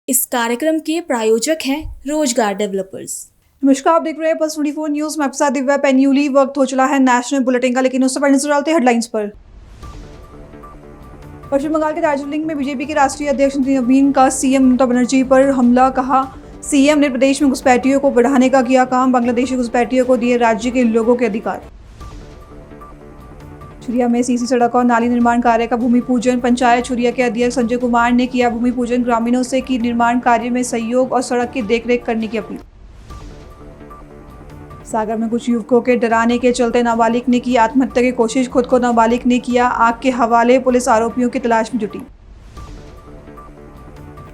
इस कार्यक्रम के प्रायोजक हैं रोजगार डेवलपर्स। नमस्कार, आप देख रहे हैं पल्स 24 न्यूज में आपके साथ दिव्या पेन्यूली। वक्त हो चला है नेशनल बुलेटिन का, लेकिन उससे पहले नजर डालते हैं हेडलाइंस पर। पश्चिम बंगाल के दार्जिलिंग में बीजेपी के राष्ट्रीय अध्यक्ष नवीन का सीएम ममता बनर्जी पर हमला। कहा, सीएम ने प्रदेश में घुसपैठियों को बढ़ाने का किया काम, बांग्लादेशी घुसपैठियों को दिए राज्य के लोगों के अधिकार। छुरिया में सीसी सड़क और नाली निर्माण कार्य का भूमि पूजन। पंचायत छुरिया के अध्यक्ष संजय कुमार ने किया भूमि पूजन। ग्रामीणों से की निर्माण कार्य में सहयोग और सड़क की देखरेख करने की अपील। सागर में कुछ युवकों के डराने के चलते नाबालिग ने की आत्महत्या की कोशिश, खुद को नाबालिग ने किया आग के हवाले। पुलिस आरोपियों की तलाश में जुटी।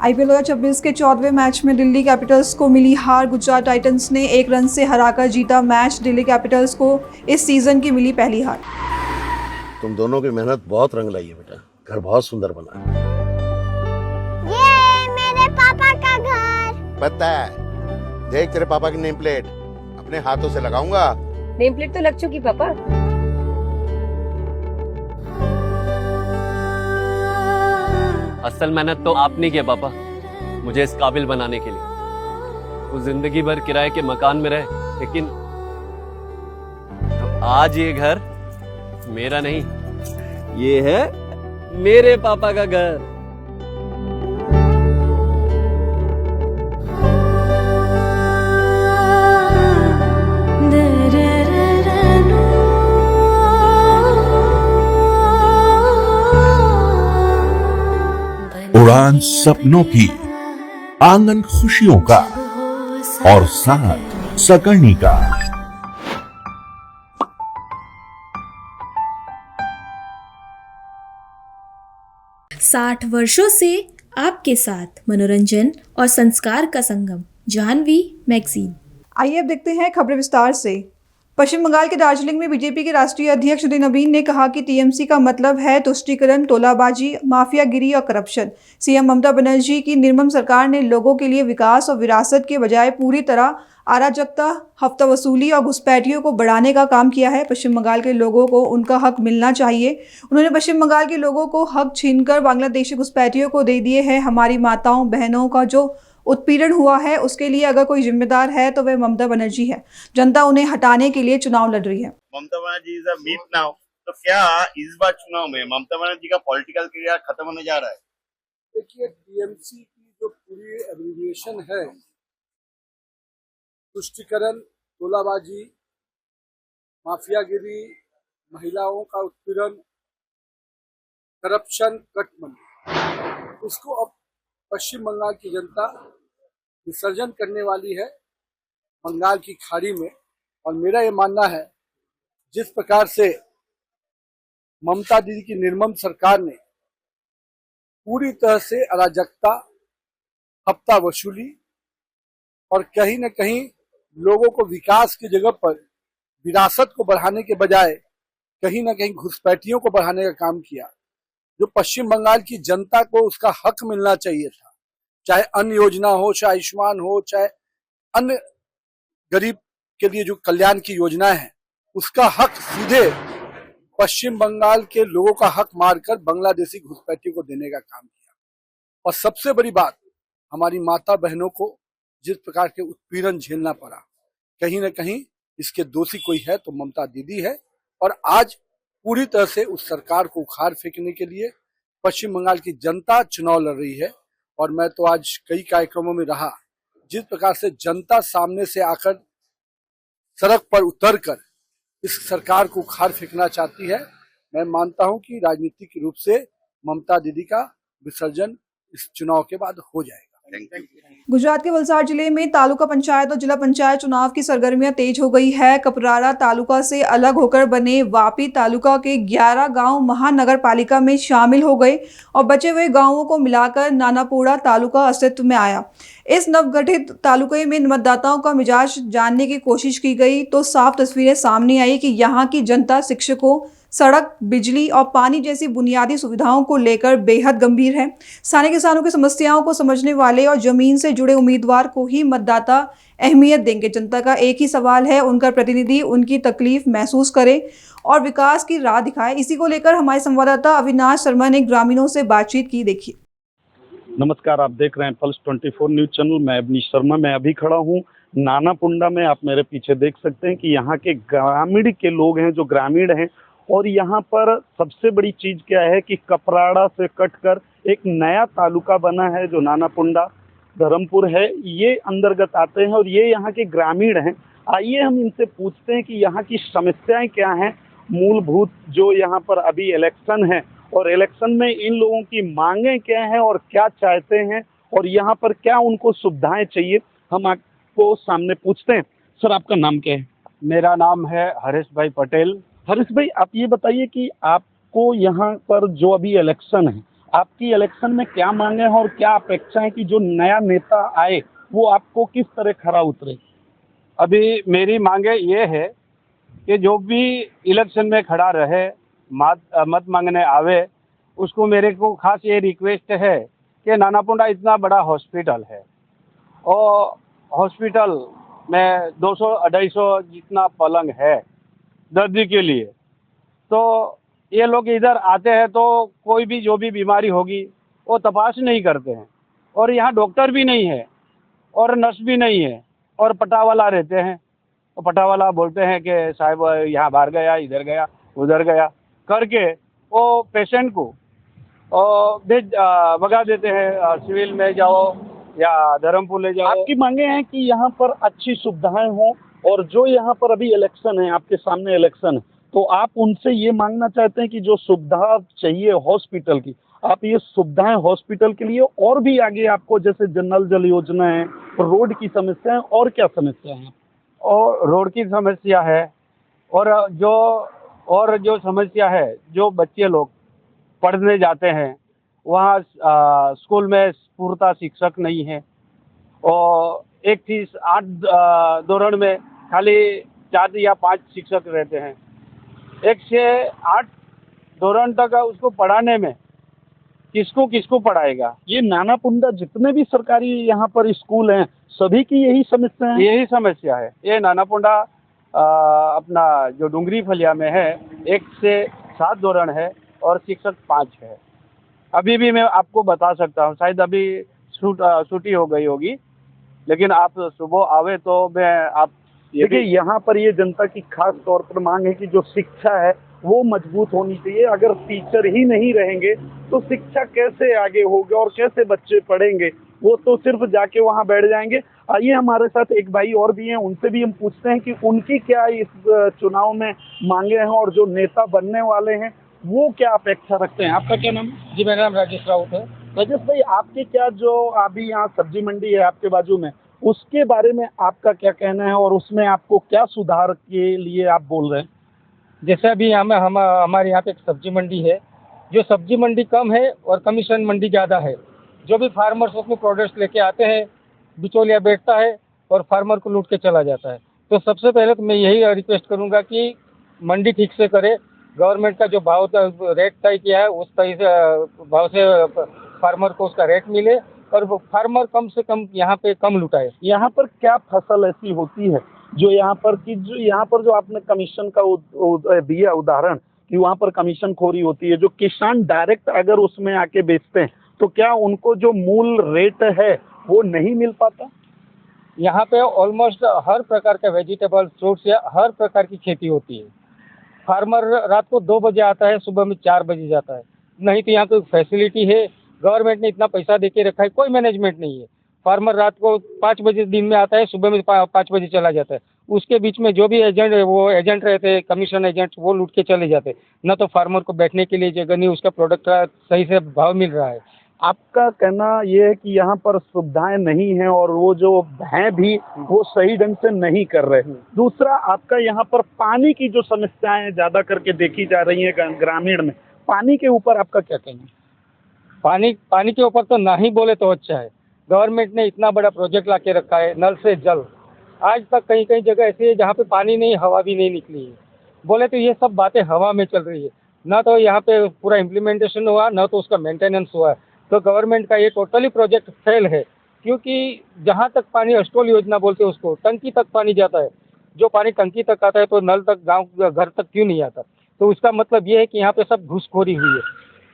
आईपीएल 2026 के 14वें मैच में दिल्ली कैपिटल्स को मिली हार। गुजरात टाइटंस ने 1 रन से हराकर जीता मैच। दिल्ली कैपिटल्स को इस सीजन की मिली पहली हार। तुम दोनों की मेहनत बहुत रंग लाई है बेटा, घर बहुत सुंदर बना है। ये मेरे पापा का घर। पता है, देख तेरे पापा की नेम प्लेट अपने हाथों से लगाऊंगा। नेम प्लेट तो लग चुकी पापा। असल मेहनत तो आपने किया पापा, मुझे इस काबिल बनाने के लिए। वो जिंदगी भर किराए के मकान में रहे, लेकिन तो आज ये घर मेरा नहीं, ये है मेरे पापा का घर। उड़ान सपनों की, आंगन खुशियों का और साथ सकर्णी का। साठ वर्षों से आपके साथ मनोरंजन और संस्कार का संगम, जाह्नवी मैगजीन। आइए अब देखते हैं खबरें विस्तार से। पश्चिम बंगाल के दार्जिलिंग में बीजेपी के राष्ट्रीय अध्यक्ष नवीन ने कहा कि टीएमसी का मतलब है तुष्टीकरण, तोलाबाजी, माफियागिरी और करप्शन। सीएम ममता बनर्जी की निर्मम सरकार ने लोगों के लिए विकास और विरासत के बजाय पूरी तरह अराजकता, हफ्ता वसूली और घुसपैठियों को बढ़ाने का काम किया है। पश्चिम बंगाल के लोगों को उनका हक मिलना चाहिए। उन्होंने पश्चिम बंगाल के लोगों को हक छीनकर बांग्लादेशी घुसपैठियों को दे दिए हैं। हमारी माताओं बहनों का जो उत्पीड़न हुआ है उसके लिए अगर कोई जिम्मेदार है तो वह ममता बनर्जी है। जनता उन्हें हटाने के लिए चुनाव लड़ रही है। Mamata Banerjee is a meet now. तो क्या इस बार चुनाव में ममता बनर्जी का पॉलिटिकल करियर खत्म होने जा रहा है? देखिए, टीएमसी की जो पूरी एब्रिविएशन है, तुष्टीकरण, तोलाबाजी, माफियागिरी, महिलाओं का उत्पीड़न, करप्शन, कटमंडी, उसको अब पश्चिम बंगाल की जनता विसर्जन करने वाली है बंगाल की खाड़ी में। और मेरा ये मानना है, जिस प्रकार से ममता दीदी की निर्मम सरकार ने पूरी तरह से अराजकता, हफ्ता वसूली और कहीं न कहीं लोगों को विकास की जगह पर विरासत को बढ़ाने के बजाय कहीं न कहीं घुसपैठियों को बढ़ाने का काम किया। जो पश्चिम बंगाल की जनता को उसका हक मिलना चाहिए था, चाहे अन्न योजना हो, चाहे आयुष्मान हो, चाहे अन्य गरीब के लिए जो कल्याण की योजनाएं हैं, उसका हक सीधे पश्चिम बंगाल के लोगों का हक मारकर बांग्लादेशी घुसपैठियों को देने का काम किया। और सबसे बड़ी बात, हमारी माता बहनों को जिस प्रकार के उत्पीड़न झेलना पड़ा, कहीं न कहीं इसके दोषी कोई है तो ममता दीदी है। और आज पूरी तरह से उस सरकार को उखाड़ फेंकने के लिए पश्चिम बंगाल की जनता चुनाव लड़ रही है। और मैं तो आज कई कार्यक्रमों में रहा, जिस प्रकार से जनता सामने से आकर सड़क पर उतरकर इस सरकार को उखाड़ फेंकना चाहती है, मैं मानता हूं कि राजनीतिक रूप से ममता दीदी का विसर्जन इस चुनाव के बाद हो जाएगा। गुजरात के वलसाड जिले में तालुका पंचायत और जिला पंचायत चुनाव की सरगर्मियां तेज हो गई है। कपराड़ा तालुका से अलग होकर बने वापी तालुका के 11 गांव महानगर पालिका में शामिल हो गए और बचे हुए गांवों को मिलाकर नानापुरा तालुका अस्तित्व में आया। इस नवगठित तालुके में मतदाताओं का मिजाज जानने की कोशिश की गई तो साफ तस्वीरें सामने आई कि यहाँ की जनता शिक्षकों, सड़क, बिजली और पानी जैसी बुनियादी सुविधाओं को लेकर बेहद गंभीर है। स्थानीय किसानों की समस्याओं को समझने वाले और जमीन से जुड़े उम्मीदवार को ही मतदाता अहमियत देंगे। जनता का एक ही सवाल है, उनका प्रतिनिधि उनकी तकलीफ महसूस करे और विकास की राह दिखाए। इसी को लेकर हमारे संवाददाता अविनाश शर्मा ने ग्रामीणों से बातचीत की। देखिए। नमस्कार, आप देख रहे हैं पल्स 24 न्यूज चैनल। मैं अवनीश शर्मा। मैं अभी खड़ा हूँ नानापुंडा में। आप मेरे पीछे देख सकते हैं कि यहाँ के ग्रामीण के लोग हैं जो ग्रामीण हैं, और यहाँ पर सबसे बड़ी चीज क्या है कि कपराड़ा से कटकर एक नया तालुका बना है जो नानापुंडा धर्मपुर है, ये अंतर्गत आते हैं और ये यहाँ के ग्रामीण हैं। आइए हम इनसे पूछते हैं कि यहाँ की समस्याएं क्या हैं, मूलभूत जो यहाँ पर अभी इलेक्शन है और इलेक्शन में इन लोगों की मांगें क्या हैं और क्या चाहते हैं और यहाँ पर क्या उनको सुविधाएं चाहिए, हम आपको सामने पूछते हैं। सर, आपका नाम क्या है? मेरा नाम है हरीश भाई पटेल। हरीश भाई, आप ये बताइए कि आपको यहाँ पर जो अभी इलेक्शन है, आपकी इलेक्शन में क्या मांगे हैं और क्या अपेक्षा है कि जो नया नेता आए वो आपको किस तरह खरा उतरे? अभी मेरी मांगे ये है कि जो भी इलेक्शन में खड़ा रहे, मत मांगने आवे, उसको मेरे को खास ये रिक्वेस्ट है कि नानापुंडा इतना बड़ा हॉस्पिटल है और हॉस्पिटल में 200-250 जितना पलंग है दर्दी के लिए, तो ये लोग इधर आते हैं तो कोई भी जो भी बीमारी होगी वो तपाश नहीं करते हैं, और यहाँ डॉक्टर भी नहीं है और नर्स भी नहीं है, और पटावाला रहते हैं। तो पटावाला बोलते हैं कि साहब यहाँ बाहर गया, इधर गया, उधर गया करके वो पेशेंट को भगा देते हैं, सिविल में जाओ या धर्मपुर ले जाओ। आपकी मांगे हैं कि यहाँ पर अच्छी सुविधाएं हों, और जो यहाँ पर अभी इलेक्शन है, आपके सामने इलेक्शन है, तो आप उनसे ये मांगना चाहते हैं कि जो सुविधा चाहिए हॉस्पिटल की, आप ये सुविधाएं हॉस्पिटल के लिए और भी आगे आपको, जैसे नल जल योजना है, रोड की समस्या है, और क्या समस्या है? और रोड की समस्या है, और जो समस्या है, जो बच्चे लोग पढ़ने जाते हैं वहाँ स्कूल में पूर्णतः शिक्षक नहीं है, और एक थी 8 धोरण में खाली 4 या 5 शिक्षक रहते हैं। 1 से 8 धोरण तक उसको पढ़ाने में किसको पढ़ाएगा? ये नानापुंडा जितने भी सरकारी यहाँ पर स्कूल हैं, सभी की यही समस्या है? यही समस्या है। ये नानापुंडा अपना जो डुंगरी फलिया में है, 1 से 7 धोरण है और शिक्षक 5 है। अभी भी मैं आपको बता सकता हूँ, शायद अभी छुट्टी हो गई होगी, लेकिन आप सुबह आवे तो मैं आप देखिए, यहाँ पर ये जनता की खास तौर पर मांग है कि जो शिक्षा है वो मजबूत होनी चाहिए। अगर टीचर ही नहीं रहेंगे तो शिक्षा कैसे आगे होगी और कैसे बच्चे पढ़ेंगे? वो तो सिर्फ जाके वहाँ बैठ जाएंगे। आइए, हमारे साथ एक भाई और भी हैं, उनसे भी हम पूछते हैं कि उनकी क्या इस चुनाव में मांगे हैं और जो नेता बनने वाले हैं वो क्या अपेक्षा रखते हैं। आपका क्या नाम? जी, मेरा नाम राजेश राउत है। राजेश भाई, आपके क्या जो अभी यहाँ सब्जी मंडी है आपके बाजू में, उसके बारे में आपका क्या कहना है और उसमें आपको क्या सुधार के लिए आप बोल रहे हैं? जैसे अभी हमारे यहाँ पे एक सब्जी मंडी है, जो सब्जी मंडी कम है और कमीशन मंडी ज़्यादा है। जो भी फार्मर्स अपने प्रोडक्ट्स लेके आते हैं, बिचौलिया बैठता है और फार्मर को लूट के चला जाता है। तो सबसे पहले तो मैं यही रिक्वेस्ट करूँगा कि मंडी ठीक से करे, गवर्नमेंट का जो भाव रेट तय किया है उस तय से भाव से फार्मर को उसका रेट मिले और फार्मर कम से कम यहाँ पे कम लुटाए। यहाँ पर क्या फसल ऐसी होती है जो यहाँ पर जो आपने कमीशन का दिया उदाहरण कि वहाँ पर कमीशन खोरी होती है, जो किसान डायरेक्ट अगर उसमें आके बेचते हैं तो क्या उनको जो मूल रेट है वो नहीं मिल पाता? यहाँ पे ऑलमोस्ट हर प्रकार का वेजिटेबल, फ्रूट्स या हर प्रकार की खेती होती है। फार्मर रात को 2 बजे आता है, सुबह में 4 बजे जाता है। नहीं तो यहाँ कोई फैसिलिटी है, गवर्नमेंट ने इतना पैसा दे के रखा है, कोई मैनेजमेंट नहीं है। फार्मर रात को 5 बजे दिन में आता है, सुबह में 5 बजे चला जाता है। उसके बीच में जो भी एजेंट है, वो एजेंट रहते हैं, कमीशन एजेंट, वो लूट के चले जाते हैं। न तो फार्मर को बैठने के लिए जगह नहीं, उसका प्रोडक्ट का सही से भाव मिल रहा है। आपका कहना ये है कि यहाँ पर सुविधाएं नहीं हैं और वो जो हैं भी वो सही ढंग से नहीं कर रहे। दूसरा, आपका यहाँ पर पानी की जो समस्याएं ज्यादा करके देखी जा रही हैं ग्रामीण में, पानी के ऊपर आपका क्या कहना है? पानी के ऊपर तो ना ही बोले तो अच्छा है। गवर्नमेंट ने इतना बड़ा प्रोजेक्ट ला के रखा है, नल से जल। आज तक कहीं जगह ऐसी है जहाँ पे पानी नहीं, हवा भी नहीं निकली है। बोले तो ये सब बातें हवा में चल रही है, ना तो यहाँ पे पूरा इम्प्लीमेंटेशन हुआ, ना तो उसका मेंटेनेंस हुआ। तो गवर्नमेंट का ये टोटली प्रोजेक्ट फेल है, क्योंकि जहाँ तक पानी अस्टोल योजना बोलते हैं उसको, टंकी तक पानी जाता है। जो पानी टंकी तक आता है तो नल तक, गांव घर तक क्यों नहीं आता? तो उसका मतलब ये है कि यहाँ पे सब घूसखोरी हुई है।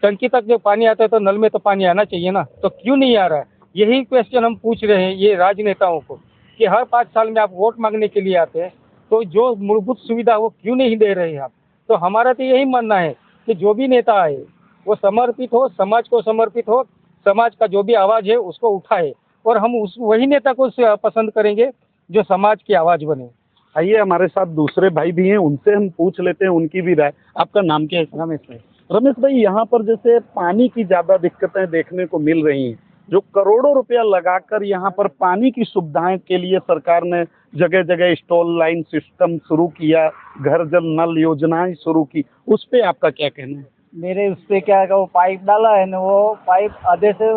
टंकी तक जो पानी आता है तो नल में तो पानी आना चाहिए ना, तो क्यों नहीं आ रहा है? यही क्वेश्चन हम पूछ रहे हैं ये राजनेताओं को कि हर 5 साल में आप वोट मांगने के लिए आते हैं, तो जो मूलभूत सुविधा वो क्यों नहीं दे रहे हैं आप? तो हमारा तो यही मानना है कि जो भी नेता आए वो समर्पित हो, समाज को समर्पित हो, समाज का जो भी आवाज़ है उसको उठाए, और हम वही नेता को पसंद करेंगे जो समाज की आवाज़ बने। आइए हमारे साथ दूसरे भाई भी हैं, उनसे हम पूछ लेते हैं उनकी भी राय। आपका नाम क्या है? रमेश भाई। रमेश भाई, यहाँ पर जैसे पानी की ज्यादा दिक्कतें देखने को मिल रही हैं, जो करोड़ों रुपया लगाकर यहाँ पर पानी की सुविधाएं के लिए सरकार ने जगह जगह स्टॉल लाइन सिस्टम शुरू किया, घर जल नल योजनाएं शुरू की, उस पे आपका क्या कहना है? मेरे उस पर क्या है, वो पाइप डाला है ना, वो पाइप आधे से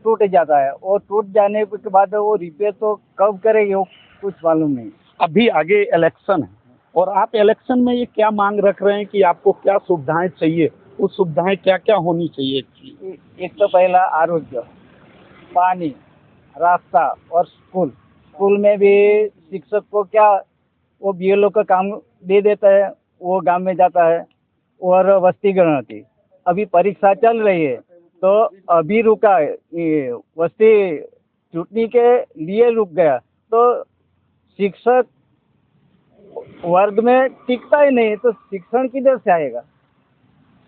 टूट जाता है, और टूट जाने के बाद वो रिपेयर तो कब करेंगे वो कुछ मालूम नहीं। अभी आगे इलेक्शन है और आप इलेक्शन में ये क्या मांग रख रहे हैं कि आपको क्या सुविधाएं चाहिए, उस सुविधाएं क्या क्या होनी चाहिए? एक तो पहला आरोग्य, पानी, रास्ता और स्कूल में भी शिक्षक को क्या वो बीएलओ का काम दे देता है, वो गांव में जाता है, और वस्ती गणना अभी परीक्षा चल रही है तो अभी रुका है, ये वस्ती छूटने के लिए रुक गया, तो शिक्षक वर्ग में टिकता ही नहीं, तो शिक्षण किधर से आएगा?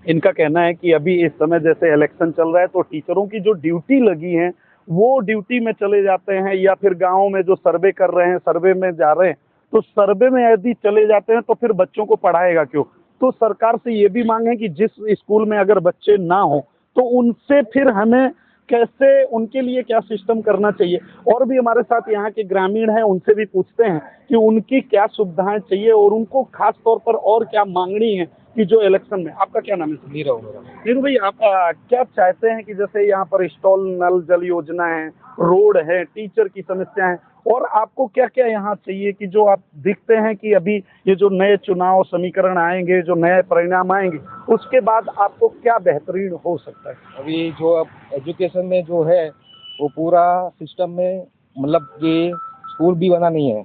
इनका कहना है कि अभी इस समय जैसे इलेक्शन चल रहा है तो टीचरों की जो ड्यूटी लगी है वो ड्यूटी में चले जाते हैं, या फिर गाँव में जो सर्वे कर रहे हैं सर्वे में जा रहे हैं, तो सर्वे में यदि चले जाते हैं तो फिर बच्चों को पढ़ाएगा क्यों? तो सरकार से ये भी मांग है कि जिस स्कूल में अगर बच्चे ना हो तो उनसे फिर हमें कैसे, उनके लिए क्या सिस्टम करना चाहिए। और भी हमारे साथ यहाँ के ग्रामीण हैं, उनसे भी पूछते हैं कि उनकी क्या सुविधाएं चाहिए और उनको खास तौर पर और क्या मांगनी है कि जो इलेक्शन में। आपका क्या नाम है? नीरू भाई, आप क्या चाहते हैं कि जैसे यहाँ पर स्टॉल नल जल योजना है, रोड है, टीचर की समस्या है, और आपको क्या क्या यहाँ चाहिए कि जो आप दिखते हैं कि अभी ये जो नए चुनाव समीकरण आएंगे, जो नए परिणाम आएंगे, उसके बाद आपको क्या बेहतरीन हो सकता है? अभी जो अब एजुकेशन में जो है वो पूरा सिस्टम में, मतलब कि स्कूल भी बना नहीं है,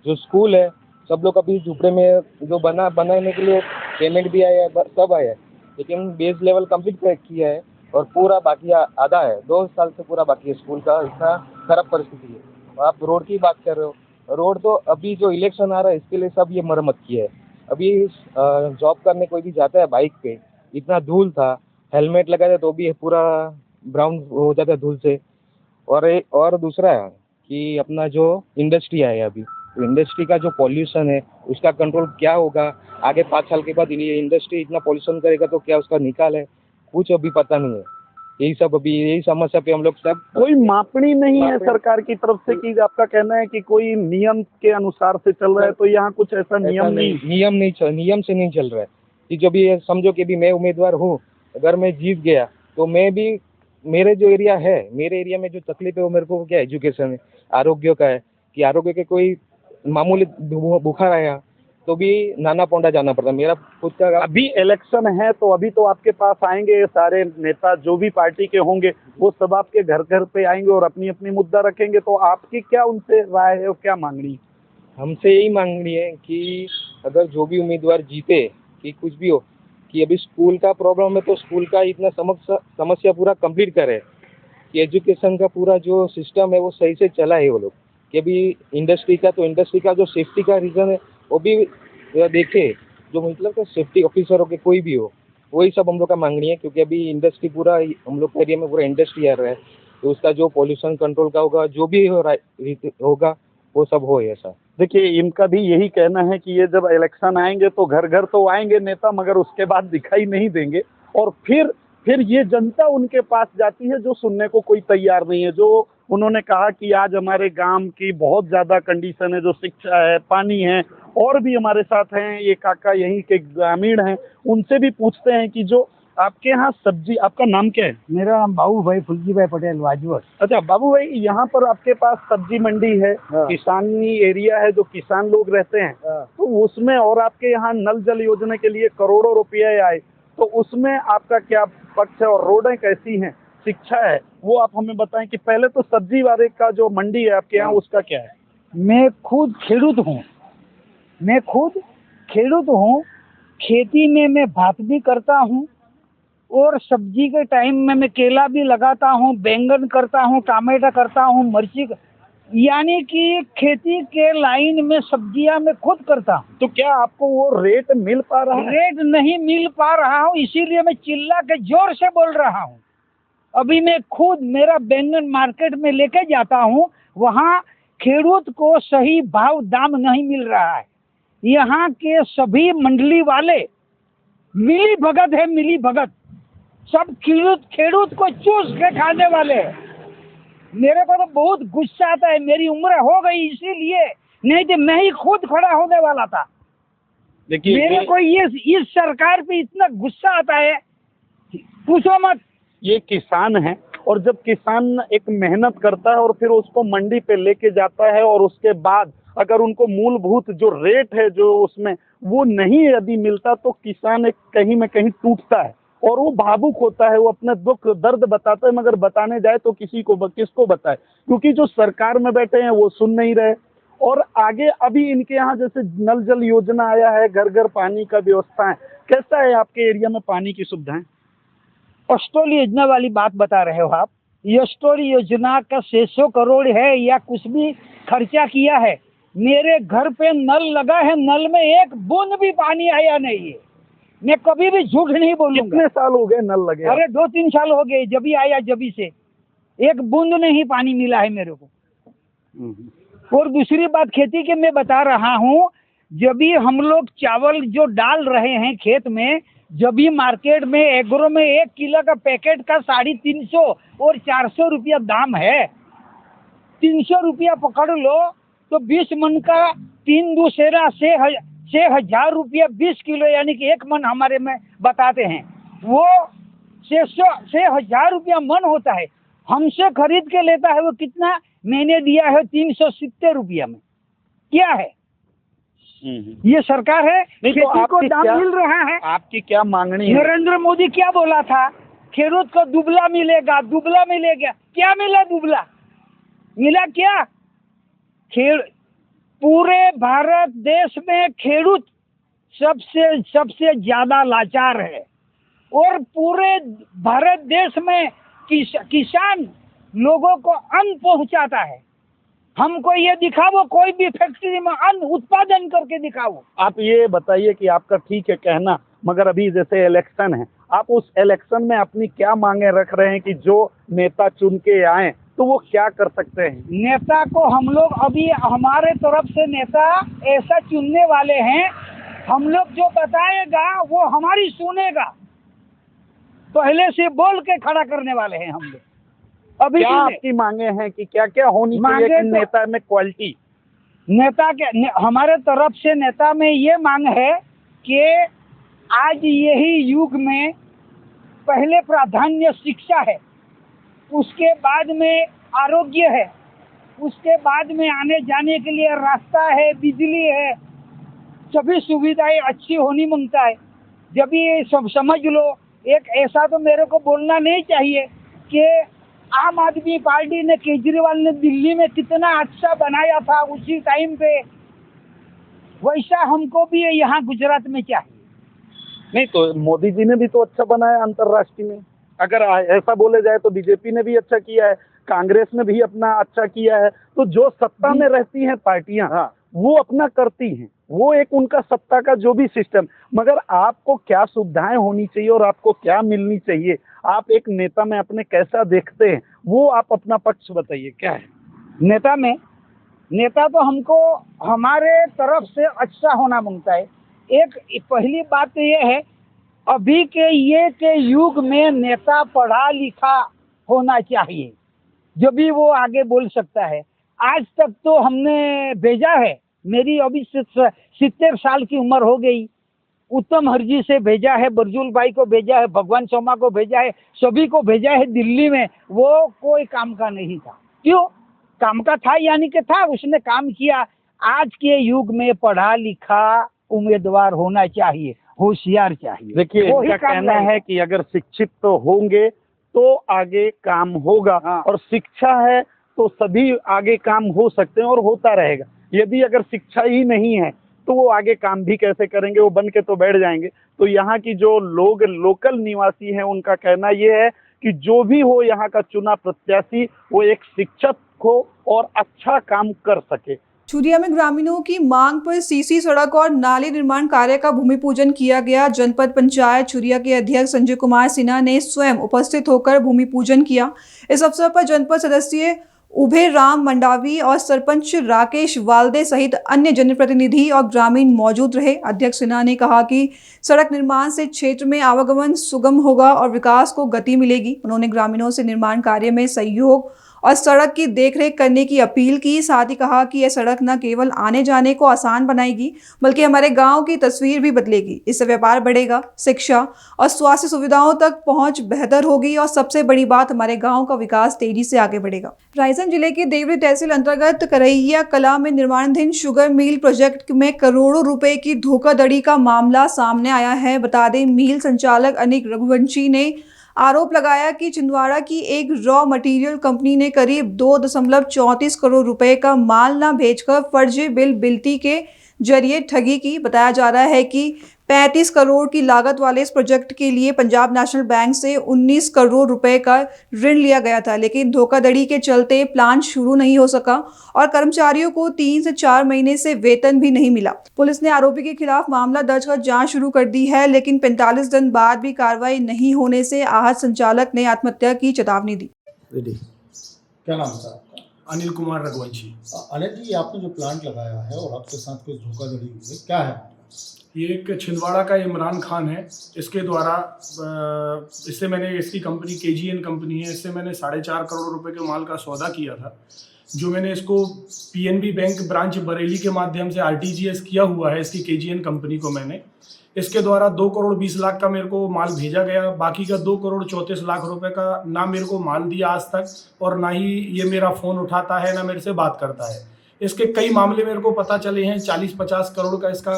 जो स्कूल है सब लोग अभी झुपड़े में जो बनाने के लिए पेमेंट भी आया है, सब आया है, लेकिन बेस लेवल कंप्लीट किया है और पूरा बाकी आधा है, 2 साल से पूरा बाकी है स्कूल का, इतना खराब परिस्थिति है। आप रोड की बात कर रहे हो, रोड तो अभी जो इलेक्शन आ रहा है इसके लिए सब ये मरम्मत किया है। अभी जॉब करने कोई भी जाता है बाइक पे, इतना धूल था, हेलमेट लगा था तो भी पूरा ब्राउन हो जाता है धूल से। और दूसरा है कि अपना जो इंडस्ट्री है अभी, तो इंडस्ट्री का जो पॉल्यूशन है उसका कंट्रोल क्या होगा आगे 5 साल के बाद? ये इंडस्ट्री इतना पॉल्यूशन करेगा तो क्या उसका निकाल है, कुछ अभी पता नहीं है। यही समस्या पे हम लोग सब, कोई मापनी नहीं है सरकार की तरफ से कि आपका कहना है कि कोई नियम के अनुसार से चल रहा है, तो यहाँ कुछ ऐसा नियम से नहीं चल रहा है कि जो भी समझो कि भी मैं उम्मीदवार हूँ, अगर मैं जीत गया तो मैं भी, मेरे जो एरिया है, मेरे एरिया में जो तकलीफ है वो मेरे को क्या एजुकेशन है, आरोग्य का है, कि आरोग्य के कोई मामूली बुखार आया तो भी नाना पोंडा जाना पड़ता। मेरा खुद का अभी इलेक्शन है तो अभी तो आपके पास आएंगे सारे नेता, जो भी पार्टी के होंगे वो सब आपके घर घर पे आएंगे और अपनी अपनी मुद्दा रखेंगे, तो आपकी क्या उनसे राय है और क्या मांगनी है? हमसे यही मांगनी है कि अगर जो भी उम्मीदवार जीते, कि कुछ भी हो, कि अभी स्कूल का प्रॉब्लम है तो स्कूल का इतना समस्या पूरा कंप्लीट करे, कि एजुकेशन का पूरा जो सिस्टम है वो सही से चला है वो लोग, कि अभी इंडस्ट्री का जो सेफ्टी का रीज़न है वो भी देखे, जो मतलब कि सेफ्टी ऑफिसर हो के कोई भी हो, वही सब हम लोग का मांगनी है। क्योंकि अभी इंडस्ट्री पूरा, हम लोग के एरिया में पूरा इंडस्ट्री आ रहा है, तो उसका जो पॉल्यूशन कंट्रोल का होगा, जो भी होगा वो सब हो ऐसा। देखिए, इनका भी यही कहना है कि ये जब इलेक्शन आएंगे तो घर घर तो आएंगे नेता, मगर उसके बाद दिखाई नहीं देंगे, और फिर ये जनता उनके पास जाती है जो सुनने को कोई तैयार नहीं है। जो उन्होंने कहा कि आज हमारे गांव की बहुत ज़्यादा कंडीशन है, जो शिक्षा है, पानी है। और भी हमारे साथ हैं ये काका, यहीं के ग्रामीण हैं, उनसे भी पूछते हैं कि जो आपके यहाँ सब्जी, आपका नाम क्या है? मेरा नाम बाबू भाई फुल्की भाई पटेल वाजवर। अच्छा बाबू भाई, यहाँ पर आपके पास सब्जी मंडी है, किसानी एरिया है, जो किसान लोग रहते हैं, तो उसमें, और आपके यहाँ नल जल योजना के लिए करोड़ों रुपये आए, तो उसमें आपका क्या पक्ष है और रोडें कैसी हैं, शिक्षा है, वो आप हमें बताएं। कि पहले तो सब्जी वाले का जो मंडी है आपके यहाँ, उसका क्या है? मैं खुद खेडूत हूँ, खेती में मैं बात भी करता हूँ और सब्जी के टाइम में मैं केला भी लगाता हूँ, बैंगन करता हूँ, टमाटर करता हूँ, मिर्ची, यानी कि खेती के लाइन में सब्जियां मैं खुद करता हूँ। तो क्या आपको वो रेट मिल पा रहा है? रेट नहीं मिल पा रहा हूँ, इसीलिए मैं चिल्ला के जोर से बोल रहा हूँ। अभी मैं खुद मेरा बैंगन मार्केट में लेके जाता हूँ, वहाँ खेडूत को सही भाव दाम नहीं मिल रहा है। यहाँ के सभी मंडली वाले मिली भगत है, मिली भगत, सब खेडूत को चूस के खाने वाले हैं। मेरे को तो बहुत गुस्सा आता है, मेरी उम्र हो गई इसीलिए, नहीं तो मैं ही खुद खड़ा होने वाला था। देखिए मेरे को ये इस सरकार पे इतना गुस्सा आता है, पूछो मत। ये किसान है, और जब किसान एक मेहनत करता है और फिर उसको मंडी पे लेके जाता है, और उसके बाद अगर उनको मूलभूत जो रेट है जो उसमें वो नहीं यदि मिलता, तो किसान एक कहीं में कहीं टूटता है और वो भावुक होता है, वो अपना दुख दर्द बताता है, मगर बताने जाए तो किसको बताए, क्योंकि जो सरकार में बैठे हैं वो सुन नहीं रहे। और आगे अभी इनके यहाँ जैसे नल जल योजना आया है, घर घर पानी का व्यवस्था है, कैसा है आपके एरिया में पानी की सुविधाएं? अष्टोल योजना वाली बात बता रहे हो आप। अष्टोल योजना का 600 करोड़ है या कुछ भी खर्चा किया है। मेरे घर पे नल लगा है, नल में एक बूंद भी पानी आया नहीं है। मैं कभी भी झूठ नहीं बोलूंगा। कितने साल हो गए नल लगे? अरे 2-3 साल हो गए, जब ही आया जब से एक बूंद नहीं पानी मिला है मेरे को। और दूसरी बात खेती के मैं बता रहा हूँ, जब भी हम लोग चावल जो डाल रहे हैं खेत में, जब भी मार्केट में एग्रो में 1 किलो का पैकेट का 350 और 400 रुपया दाम है। 300 रुपया पकड़ लो तो 20 मन का 3 दूसरा 6,000 रुपया 20 किलो, यानी कि 1 मन हमारे में बताते हैं, वो 6,000 रुपया मन होता है। हमसे खरीद के लेता है वो कितना, मैंने दिया है 370 रुपया में। क्या है ये सरकार है? खेती को दाम मिल रहा है। आपकी क्या मांगनी है? नरेंद्र मोदी क्या बोला था, खेडूत को दुबला मिलेगा, दुबला मिलेगा। क्या मिला? दुबला मिला क्या? पूरे भारत देश में खेडूत सबसे ज्यादा लाचार है, और पूरे भारत देश में किसान लोगों को अन्न पहुंचाता है। हमको ये दिखाओ, कोई भी फैक्ट्री में अन्न उत्पादन करके दिखाओ। आप ये बताइए कि आपका ठीक है कहना, मगर अभी जैसे इलेक्शन है, आप उस इलेक्शन में अपनी क्या मांगे रख रहे हैं कि जो नेता चुन के आए तो वो क्या कर सकते हैं? नेता को हम लोग अभी हमारे तरफ से नेता ऐसा चुनने वाले हैं, हम लोग जो बताएगा वो हमारी सुनेगा, पहले से बोल के खड़ा करने वाले हैं हम लोग। अभी क्या आपकी मांगे हैं कि क्या क्या होनी चाहिए कि नेता में क्वालिटी? नेता के हमारे तरफ से नेता में ये मांग है कि आज यही युग में पहले प्राधान्य शिक्षा है, उसके बाद में आरोग्य है, उसके बाद में आने जाने के लिए रास्ता है, बिजली है, सभी सुविधाएं अच्छी होनी मांगता है। जब ये सब समझ लो, एक ऐसा तो मेरे को बोलना नहीं चाहिए कि आम आदमी पार्टी ने, केजरीवाल ने दिल्ली में कितना अच्छा बनाया था उसी टाइम पे, वैसा हमको भी यहाँ गुजरात में चाहिए। नहीं तो मोदी जी ने भी तो अच्छा बनाया अंतर्राष्ट्रीय में, अगर ऐसा बोले जाए तो बीजेपी ने भी अच्छा किया है, कांग्रेस ने भी अपना अच्छा किया है। तो जो सत्ता में रहती हैं पार्टियां, वो अपना करती हैं, वो एक उनका सत्ता का जो भी सिस्टम, मगर आपको क्या सुविधाएं होनी चाहिए और आपको क्या मिलनी चाहिए, आप एक नेता में अपने कैसा देखते हैं, वो आप अपना पक्ष बताइए क्या है? नेता तो हमको हमारे तरफ से अच्छा होना मांगता है। एक पहली बात तो ये है, अभी के युग में नेता पढ़ा लिखा होना चाहिए, जो भी वो आगे बोल सकता है। आज तक तो हमने भेजा है, मेरी अभी 70 साल की उम्र हो गई, उत्तम हरजी से भेजा है, बरजुल भाई को भेजा है, भगवान शर्मा को भेजा है, सभी को भेजा है दिल्ली में, वो कोई काम का नहीं था। क्यों? काम का था, यानी कि था, उसने काम किया। आज के युग में पढ़ा लिखा उम्मीदवार होना चाहिए, होशियार चाहिए। देखिए, इनका कहना है कि अगर शिक्षित तो होंगे तो आगे काम होगा, और शिक्षा है तो सभी आगे काम हो सकते हैं और होता रहेगा। यदि अगर शिक्षा ही नहीं है तो वो आगे काम भी कैसे करेंगे, वो बन के तो बैठ जाएंगे। तो यहाँ की जो लोग लोकल निवासी हैं उनका कहना ये है कि जो भी हो यहाँ का चुना प्रत्याशी वो एक शिक्षक हो और अच्छा काम कर सके। चुरिया में ग्रामीणों की मांग पर सीसी सड़क और नाली निर्माण कार्य का भूमि पूजन किया गया। जनपद पंचायत चुरिया के अध्यक्ष संजय कुमार सिन्हा ने स्वयं उपस्थित होकर भूमि पूजन किया। इस अवसर पर जनपद सदस्य उभय राम मंडावी और सरपंच राकेश वाल्दे सहित अन्य जनप्रतिनिधि और ग्रामीण मौजूद रहे। अध्यक्ष सिन्हा ने कहा कि सड़क निर्माण से क्षेत्र में आवागमन सुगम होगा और विकास को गति मिलेगी। उन्होंने ग्रामीणों से निर्माण कार्य में सहयोग और सड़क की देखरेख करने की अपील की। साथ ही कहा कि यह सड़क न केवल आने जाने को आसान बनाएगी बल्कि हमारे गांव की तस्वीर भी बदलेगी। इससे व्यापार बढ़ेगा, शिक्षा और स्वास्थ्य सुविधाओं तक पहुंच बेहतर होगी और सबसे बड़ी बात, हमारे गांव का विकास तेजी से आगे बढ़ेगा। रायसेन जिले के देवरी तहसील अंतर्गत करैया कला में निर्माणाधीन शुगर मिल प्रोजेक्ट में करोड़ों रुपए की धोखाधड़ी का मामला सामने आया है। बता दें, मिल संचालक अनिक रघुवंशी ने आरोप लगाया कि छिंदवाड़ा की एक रॉ मटेरियल कंपनी ने करीब 2.34 करोड़ रुपए का माल न भेजकर फर्जी बिल बिल्टी के जरिए ठगी की। बताया जा रहा है कि 35 करोड़ की लागत वाले इस प्रोजेक्ट के लिए पंजाब नेशनल बैंक से 19 करोड़ रुपए का ऋण लिया गया था, लेकिन धोखाधड़ी के चलते प्लांट शुरू नहीं हो सका और कर्मचारियों को 3 से 4 महीने से वेतन भी नहीं मिला। पुलिस ने आरोपी के खिलाफ मामला दर्ज कर जांच शुरू कर दी है, लेकिन 45 दिन बाद भी कार्रवाई नहीं होने से आहत संचालक ने आत्महत्या की चेतावनी दी। क्या नाम था आपका? अनिल कुमार रघुवंशी। अनिल जी, आपने जो प्लांट लगाया है और आपके साथ कुछ धोखाधड़ी हुई है, क्या है? ये एक छिंदवाड़ा का इमरान खान है। इसके द्वारा इससे मैंने, इसकी कंपनी KGN कंपनी है, इससे मैंने 4.5 करोड़ रुपए के माल का सौदा किया था, जो मैंने इसको PNB बैंक ब्रांच बरेली के माध्यम से RTGS किया हुआ है। इसकी KGN कंपनी को मैंने इसके द्वारा 2 करोड़ 20 लाख का मेरे को माल भेजा गया। बाकी का 2 करोड़ 34 लाख रुपए का ना मेरे को माल दिया आज तक, और ना ही ये मेरा फ़ोन उठाता है, ना मेरे से बात करता है। इसके कई मामले मेरे को पता चले हैं। 40-50 करोड़ का इसका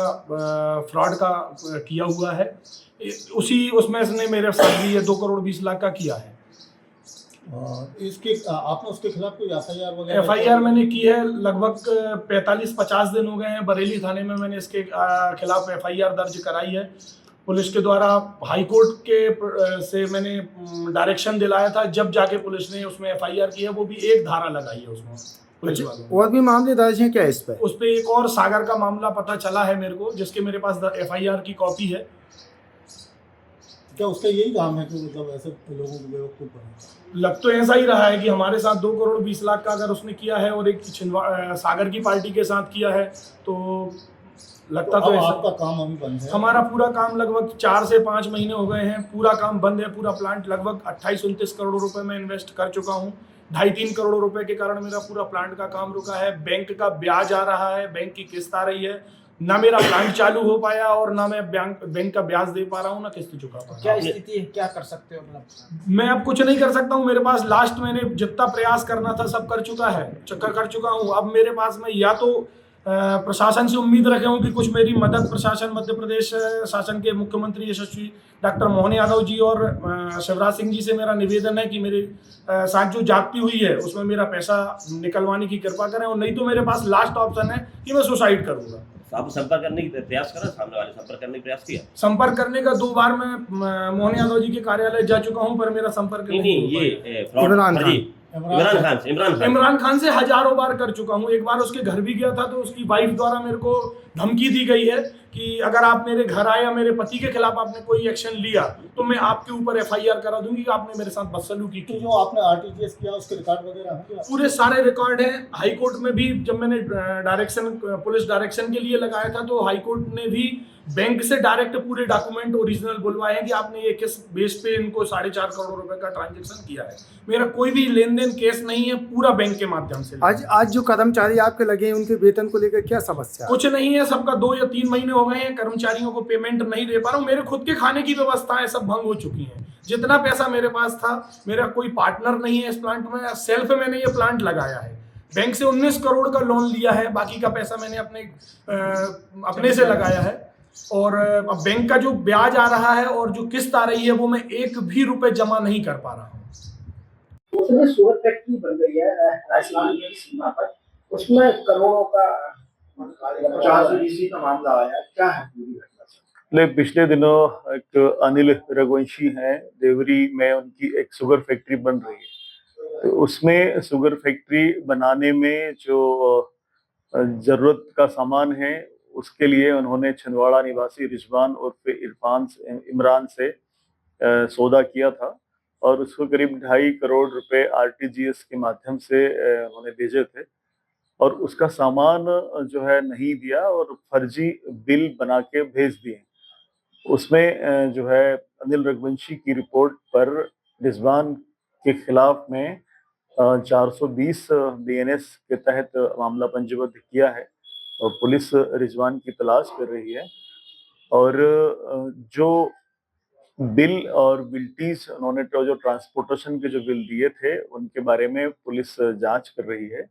फ्रॉड का किया हुआ है। उसमें इसने मेरे साथ भी ये 2 करोड़ 20 लाख का किया है। इसके आपने उसके खिलाफ कोई FIR वगैरह? FIR मैंने की है, लगभग 45-50 दिन हो गए हैं। बरेली थाने में मैंने इसके खिलाफ FIR दर्ज कराई है। पुलिस के द्वारा हाई कोर्ट के से मैंने डायरेक्शन दिलाया था, जब जाके पुलिस ने उसमें FIR की है। वो भी एक धारा लगाई है उसमें पुलिस वालों। और भी मामले दर्ज हैं क्या इस पर? उस पर एक और सागर का मामला पता चला है मेरे को, जिसके मेरे पास FIR की कॉपी है। क्या उसका यही काम है कि मतलब ऐसे लोगों को बेवकूफ बनाना? लग तो ऐसा ही रहा है कि हमारे साथ 2 करोड़ 20 लाख का अगर उसने किया है और एक सागर की पार्टी के साथ किया है, तो लगता तो ऐसा। आपका काम अभी बंद है? हमारा पूरा काम लगभग 4 से 5 महीने हो गए हैं, पूरा काम बंद है। पूरा प्लांट लगभग 28-29 करोड़ रुपए में इन्वेस्ट कर चुका हूँ। 2.5-3 करोड़ रुपए के कारण मेरा पूरा प्लांट का काम रुका है। बैंक का ब्याज आ रहा है, बैंक की किस्त आ रही है। ना मेरा प्लांट चालू हो पाया और ना मैं बैंक का ब्याज दे पा रहा हूँ, ना किस्त चुका पा रहा हूँ। क्या स्थिति है, क्या कर सकते हो? मतलब मैं अब कुछ नहीं कर सकता हूँ। मेरे पास लास्ट मैंने जितना प्रयास करना था सब कर चुका है, चक्कर कर चुका हूँ। अब मेरे पास में या तो प्रशासन से उम्मीद रखे हूँ कि कुछ मेरी मदद प्रशासन, मध्य प्रदेश शासन के मुख्यमंत्री यशस्वी डॉक्टर मोहन यादव जी और शिवराज सिंह जी से मेरा निवेदन है कि मेरे साथ जो जागती हुई है उसमें मेरा पैसा निकलवाने की कृपा करें, और नहीं तो मेरे पास लास्ट ऑप्शन है कि मैं सुसाइड करूँगा। आप संपर्क करने की प्रयास करा, सामने वाले संपर्क करने की प्रयास किया? संपर्क करने का 2 बार मैं मोहन यादव जी के कार्यालय जा चुका हूं, पर मेरा संपर्क नहीं। ये इमरान खान से हजारों बार कर चुका हूं। एक बार उसके घर भी गया था, तो उसकी वाइफ द्वारा मेरे को धमकी दी गई है कि अगर आप मेरे घर आए या मेरे पति के खिलाफ आपने कोई एक्शन लिया तो मैं आपके ऊपर FIR करा दूंगी कि आपने मेरे साथ बदसलूकी की। जो आपने RTGS किया उसके रिकॉर्ड वगैरह हैं? पूरे सारे रिकॉर्ड हैं। हाई कोर्ट में भी जब मैंने पुलिस डायरेक्शन के लिए लगाया था, तो हाई कोर्ट ने भी बैंक से डायरेक्ट पूरे डॉक्यूमेंट ओरिजिनल बुलवाए हैं कि आपने ये किस बेस पे इनको 4.5 करोड़ रुपए का ट्रांजैक्शन किया है। मेरा कोई भी लेन देन केस नहीं है, पूरा बैंक के माध्यम से। आज जो कर्मचारी आपके लगे हैं, उनके वेतन को लेकर क्या समस्या? कुछ नहीं है, सबका 2 या 3 महीने हो गए हैं, कर्मचारियों को पेमेंट नहीं दे पा रहा हूँ। मेरे खुद के खाने की व्यवस्थाएं सब भंग हो चुकी हैं। जितना पैसा मेरे पास था, मेरा कोई पार्टनर नहीं है इस प्लांट में, सेल्फ मैंने ये प्लांट लगाया है। बैंक से 19 करोड़ का लोन लिया है, बाकी का पैसा मैंने अपने से लगाया है। और अब बैंक का जो ब्याज आ रहा है और जो किस्त आ रही है, वो मैं 1 भी रुपए जमा नहीं कर पा रहा हूँ। उसमें शुगर फैक्ट्री बन गई है राजस्थान की सीमा पर, उसमें करोड़ों का 420 का मामला आया, क्या है पूरी घटना? पिछले दिनों एक अनिल रघुवंशी हैं, देवरी में उनकी एक शुगर फैक्ट्री बन रही है। तो उसमें शुगर फैक्ट्री बनाने में जो जरूरत का सामान है, उसके लिए उन्होंने छिंदवाड़ा निवासी रिजवान उर्फ इमरान से सौदा किया था और उसको करीब 2.5 करोड़ रुपए आरटीजीएस के माध्यम से उन्होंने भेजे थे और उसका सामान जो है नहीं दिया और फर्जी बिल बना के भेज दिए। उसमें जो है अनिल रघुवंशी की रिपोर्ट पर रिजवान के खिलाफ में 420 बीएनएस के तहत मामला पंजीबद्ध किया है और पुलिस रिजवान की तलाश कर रही है। और जो बिल और बिल्टीज उन्होंने जो ट्रांसपोर्टेशन के जो बिल दिए थे उनके बारे में पुलिस जांच कर रही है।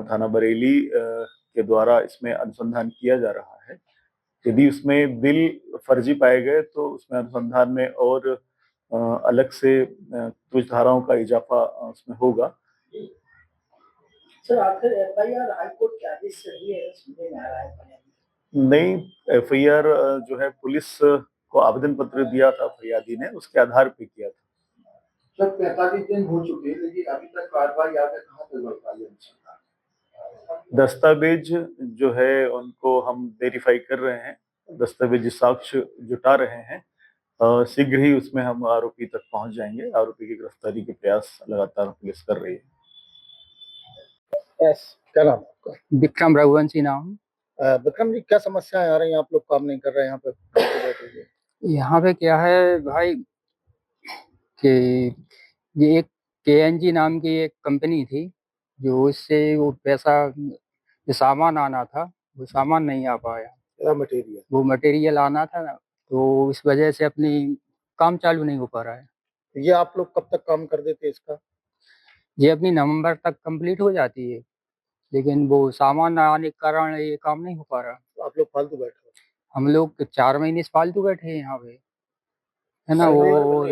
थाना बरेली के द्वारा इसमें अनुसंधान किया जा रहा है। यदि उसमें बिल फर्जी पाए गए तो उसमें अनुसंधान में और अलग से कुछ धाराओं का इजाफा उसमें होगा। सर, आखिर एफआईआर हाईकोर्ट के आदेश से हुई है, सुनने में आ रहा है। नहीं, एफआईआर जो है पुलिस को आवेदन पत्र दिया था फरियादी ने, उसके आधार पे किया था। सर, 45 दिन हो चुके हैं लेकिन अभी तक कार्रवाई आगे कहाँ तक बढ़ पाई है? दस्तावेज जो है उनको हम वेरीफाई कर रहे हैं, दस्तावेजी साक्ष्य जुटा रहे हैं। शीघ्र ही उसमें हम आरोपी तक पहुंच जाएंगे। आरोपी की गिरफ्तारी के प्रयास लगातार पुलिस कर रही है। क्या नाम आपका? विक्रम रघुवंशी नाम। विक्रम जी, क्या समस्याएं आ रही हैं? आप लोग काम नहीं कर रहे हैं यहाँ पे? यहाँ पे क्या है भाई कि ये एक केएनजी नाम की एक कंपनी थी, जो इससे वो पैसा जो सामान आना था वो सामान नहीं आ पाया। मटेरियल वो मटेरियल आना था ना, तो इस वजह से अपनी काम चालू नहीं हो पा रहा है। ये आप लोग कब तक काम कर देते इसका? ये अपनी नवंबर तक कंप्लीट हो जाती है, लेकिन वो सामान ना आने के कारण ये काम नहीं हो पा रहा। तो आप लोग फालतू बैठे हो? हम लोग 4 महीने से फालतू बैठे हैं यहाँ पे, है ना। वो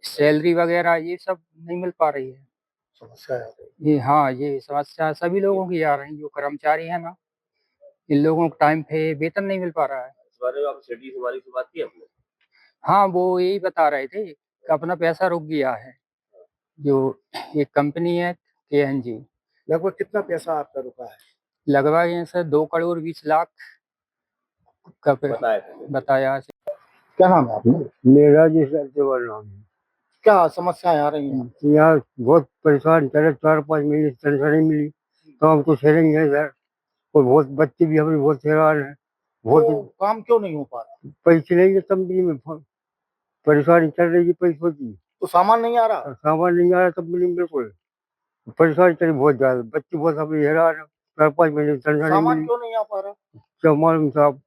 सैलरी वगैरह ये सब नहीं मिल पा रही है। समस्या है ये, हाँ, ये समस्या सभी लोगों की आ रही है। जो कर्मचारी है ना, इन लोगों को टाइम पे वेतन नहीं मिल पा रहा है। इस बारे में आप सिटी वाली से बात की आपने? हाँ, वो यही बता रहे थे कि अपना पैसा रुक गया है। जो एक कंपनी है केएनजी, लगभग कितना पैसा आपका रुका है? लगभग यहाँ 2 करोड़ 20 लाख का बताया। क्या नाम है आपका? मेरा जी सत्यवाल नाम है। क्या समस्याएं आ रही हैं? यहाँ बहुत परेशान चले, 4-5 महीने से पेंशन नहीं मिली, काम तो शेयरिंग है सर, और बहुत बच्चे भी हमें बहुत हैरान है। बहुत तो काम क्यों नहीं हो पा रहा? पैसे नहीं है कंपनी में, परेशानी चल रही है पैसों की। तो सामान नहीं आ रहा? सामान नहीं आ रहा कंपनी में, बिल्कुल परेशानी चली बहुत ज्यादा, बच्चे बहुत हमें हैरान है। 4-5 महीने से पेंशन नहीं सामान मिली। क्यों नहीं आ पा रहा? क्या मालूम साहब,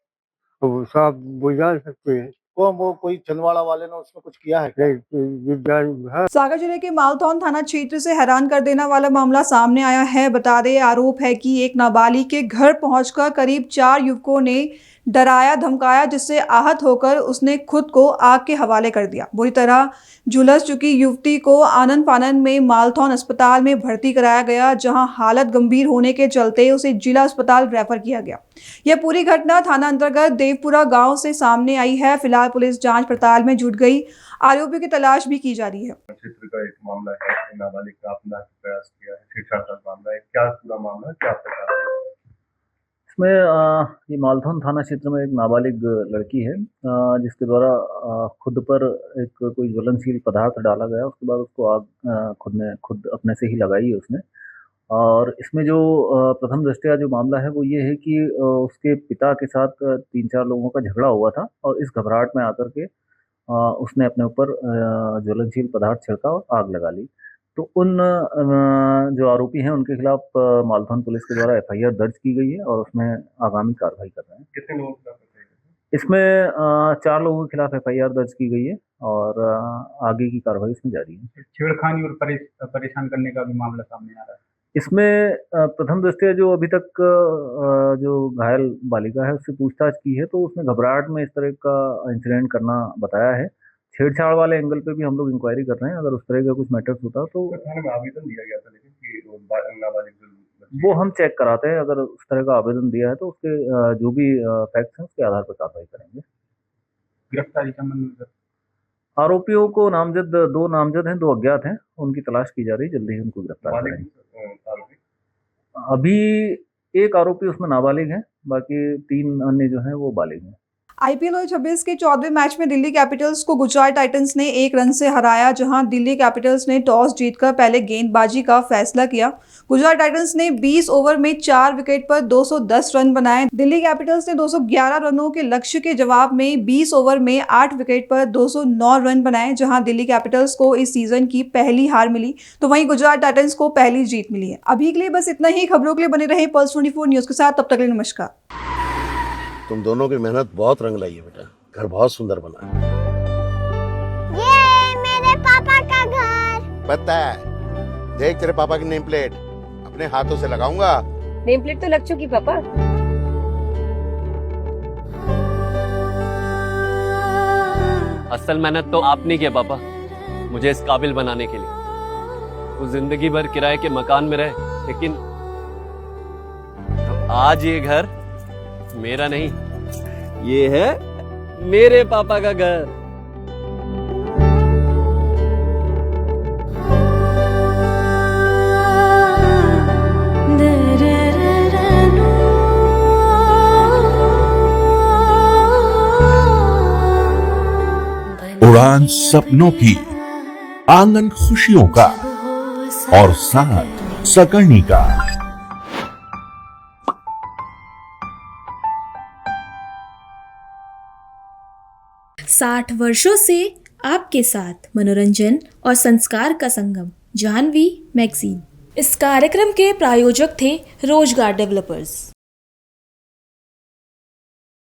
साहब वो जान सकते हैं। वो कोई छिंदवाड़ा वाले ने उसमें कुछ किया है? सागर जिले के मालथौन थाना क्षेत्र से हैरान कर देने वाला मामला सामने आया है। बता दें, आरोप है कि एक नाबालिग के घर पहुंचकर करीब 4 युवकों ने डराया धमकाया, जिससे आहत होकर उसने खुद को आग के हवाले कर दिया। बुरी तरह झुलस चुकी युवती को आनंद फानन में मालथौन अस्पताल में भर्ती कराया गया, जहां हालत गंभीर होने के चलते उसे जिला अस्पताल रेफर किया गया। यह पूरी घटना थाना अंतर्गत देवपुरा गांव से सामने आई है। फिलहाल पुलिस जांच पड़ताल में जुट गई, आरोपियों की तलाश भी की जा रही है। क्षेत्र का एक मामला है, नाबालिग का अपना प्रयास किया है, छेड़छाड़ का मामला है। क्या पूरा मामला क्या पता है? इसमें ये मालथौन थाना क्षेत्र में एक नाबालिग लड़की है, जिसके द्वारा खुद पर एक कोई ज्वलनशील पदार्थ डाला गया। उसके बाद उसको आग खुद अपने से ही लगाई है उसने। और इसमें जो प्रथम दृष्टया जो मामला है वो ये है कि उसके पिता के साथ 3-4 लोगों का झगड़ा हुआ था और इस घबराहट में आकर के उसने अपने ऊपर ज्वलनशील पदार्थ छिड़का और आग लगा ली। तो उन जो आरोपी हैं उनके खिलाफ मालथौन पुलिस के द्वारा एफआईआर दर्ज की गई है और उसमें आगामी कार्रवाई कर रहे हैं। कितने लोगों के खिलाफ? इसमें 4 लोगों के खिलाफ एफआईआर दर्ज की गई है और आगे की कार्रवाई इसमें जारी है। छेड़खानी और परेशान करने का भी मामला सामने आ रहा है। इसमें प्रथम दृष्टया जो अभी तक जो घायल बालिका है उससे पूछताछ की है, तो उसने घबराहट में इस तरह का इंसिडेंट करना बताया है। छेड़छाड़ वाले एंगल पे भी हम लोग इंक्वायरी कर रहे हैं। अगर उस तरह का कुछ मैटर्स होता तो थाने में आवेदन दिया गया था, लेकिन कि नाबालिग वो हम चेक कराते हैं। अगर उस तरह का आवेदन दिया है तो उसके जो भी फैक्ट्स हैं उसके आधार पर कार्रवाई करेंगे। गिरफ्तारी का मंजूर आरोपियों को दो नामजद हैं, 2 अज्ञात हैं। उनकी तलाश की जा रही है, जल्दी ही उनको गिरफ्तार करेंगे। अभी एक आरोपी उसमें नाबालिग है, बाकी 3 अन्य जो हैं वो बालिग हैं। IPL 2026 के 14वें मैच में दिल्ली कैपिटल्स को गुजरात टाइटंस ने 1 रन से हराया, जहां दिल्ली कैपिटल्स ने टॉस जीतकर पहले गेंदबाजी का फैसला किया। गुजरात टाइटंस ने 20 ओवर में 4 विकेट पर 210 रन बनाए। दिल्ली कैपिटल्स ने 211 रनों के लक्ष्य के जवाब में 20 ओवर में 8 विकेट पर 209 रन बनाए, जहां दिल्ली कैपिटल्स को इस सीजन की पहली हार मिली तो वहीं गुजरात टाइटंस को पहली जीत मिली है। अभी के लिए बस इतना ही। खबरों के लिए बने रहे पल्स 24 न्यूज के साथ। तब तक के लिए नमस्कार। तुम दोनों की मेहनत बहुत रंग लाई है बेटा, घर बहुत सुंदर बना है। ये मेरे पापा का घर। पता है, देख तेरे पापा की नेम प्लेट अपने हाथों से लगाऊंगा। नेम प्लेट तो लग चुकी पापा। असल मेहनत तो आपने की है पापा, मुझे इस काबिल बनाने के लिए। वो जिंदगी भर किराए के मकान में रहे, लेकिन तो आज ये घर मेरा नहीं, ये है मेरे पापा का घर। उड़ान सपनों की, आंगन खुशियों का और साथ सकर्णी का। 60 वर्षों से आपके साथ मनोरंजन और संस्कार का संगम, जाह्नवी मैगजीन। इस कार्यक्रम के प्रायोजक थे रोजगार डेवलपर्स।